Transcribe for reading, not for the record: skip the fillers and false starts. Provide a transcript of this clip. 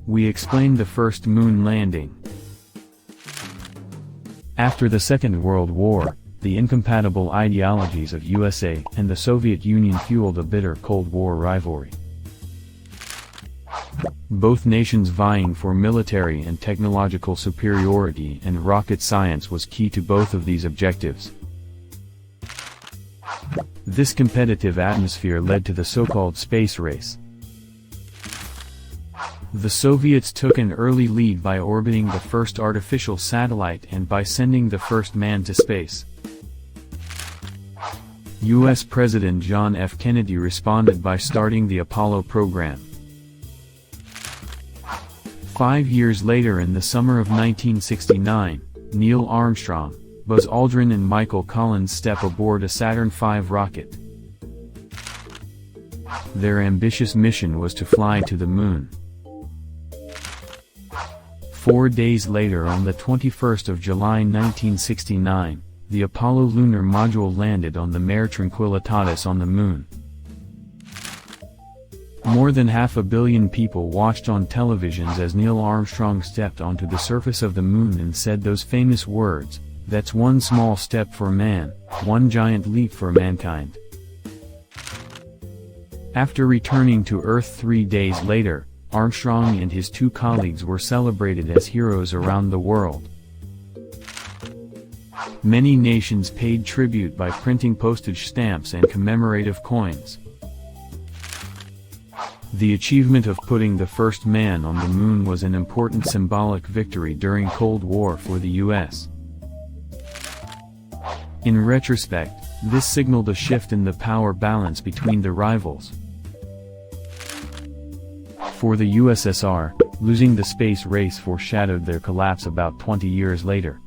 we explain the first moon landing. After the Second World War, the incompatible ideologies of USA and the Soviet Union fueled a bitter Cold War rivalry. Both nations vying for military and technological superiority, and rocket science was key to both of these objectives. This competitive atmosphere led to the so-called space race. The Soviets took an early lead by orbiting the first artificial satellite and by sending the first man to space. U.S. President John F. Kennedy responded by starting the Apollo program. 5 years later, in the summer of 1969, Neil Armstrong, Buzz Aldrin and Michael Collins step aboard a Saturn V rocket. Their ambitious mission was to fly to the moon. 4 days later, on the 21st of July 1969, the Apollo lunar module landed on the Mare Tranquillitatis on the moon. More than 500 million people watched on televisions as Neil Armstrong stepped onto the surface of the moon and said those famous words, "That's one small step for man, one giant leap for mankind." After returning to Earth 3 days later, Armstrong and his 2 colleagues were celebrated as heroes around the world. Many nations paid tribute by printing postage stamps and commemorative coins. The achievement of putting the first man on the moon was an important symbolic victory during Cold War for the US. In retrospect, this signaled a shift in the power balance between the rivals. For the USSR, losing the space race foreshadowed their collapse about 20 years later.